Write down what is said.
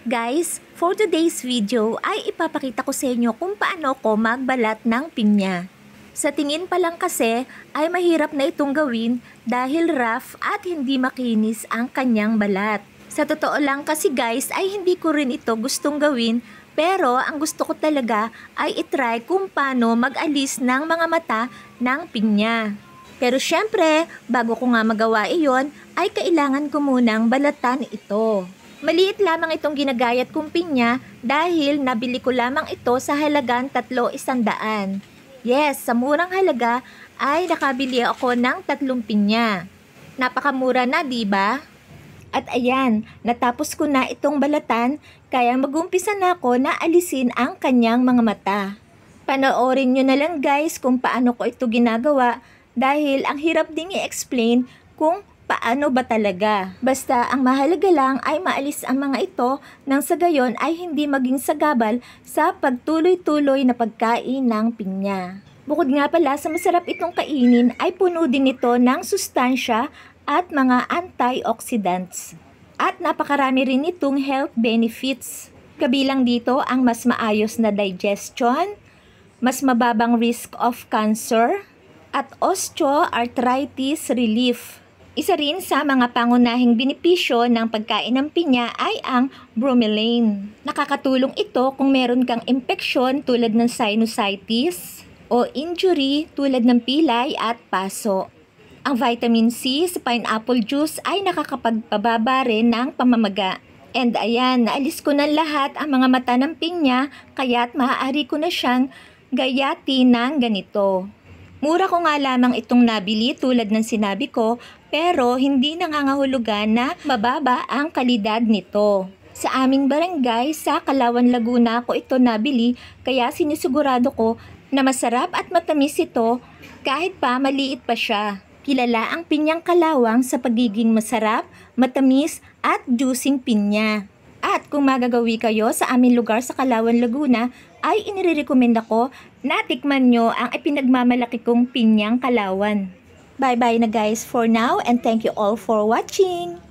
Guys, for today's video ay ipapakita ko sa inyo kung paano ko magbalat ng pinya. Sa tingin pa lang kasi ay mahirap na itong gawin dahil rough at hindi makinis ang kanyang balat. Sa totoo lang kasi guys ay hindi ko rin ito gustong gawin, pero ang gusto ko talaga ay itry kung paano mag-alis ng mga mata ng pinya. Pero syempre, bago ko nga magawa iyon ay kailangan ko munang balatan ito. Maliit lamang itong ginagayat kong pinya dahil nabili ko lamang ito sa halagang 300. Yes, sa murang halaga ay nakabili ako ng 3 pinya. Napakamura na, di ba? At ayan, natapos ko na itong balatan kaya mag-umpisa na ako na alisin ang kanyang mga mata. Panoorin nyo na lang guys kung paano ko ito ginagawa dahil ang hirap ding i-explain kung paano ba talaga? Basta ang mahalaga lang ay maalis ang mga ito nang sa gayon ay hindi maging sagabal sa pagtuloy-tuloy na pagkain ng pinya. Bukod nga pala sa masarap itong kainin ay puno din ito ng sustansya at mga antioxidants. At napakarami rin itong health benefits. Kabilang dito ang mas maayos na digestion, mas mababang risk of cancer, at osteoarthritis relief. Isa rin sa mga pangunahing benepisyo ng pagkain ng pinya ay ang bromelain. Nakakatulong ito kung meron kang impeksyon tulad ng sinusitis o injury tulad ng pilay at paso. Ang vitamin C sa pineapple juice ay nakakapagpababa rin ng pamamaga. And ayan, naalis ko na lahat ang mga mata ng pinya kaya't maaari ko na siyang gayati ng ganito. Mura ko nga lamang itong nabili tulad ng sinabi ko, pero hindi nangangahulugan na mababa ang kalidad nito. Sa aming barangay sa Kalawan, Laguna ko ito nabili kaya sinisigurado ko na masarap at matamis ito kahit pa maliit pa siya. Kilala ang pinyang kalawang sa pagiging masarap, matamis at juicing pinya. At kung magagawi kayo sa aming lugar sa Kalawan, Laguna, ay inirekomenda ko na tikman nyo ang ipinagmamalaki kong pinyang Kalawan. Bye-bye na guys for now and thank you all for watching!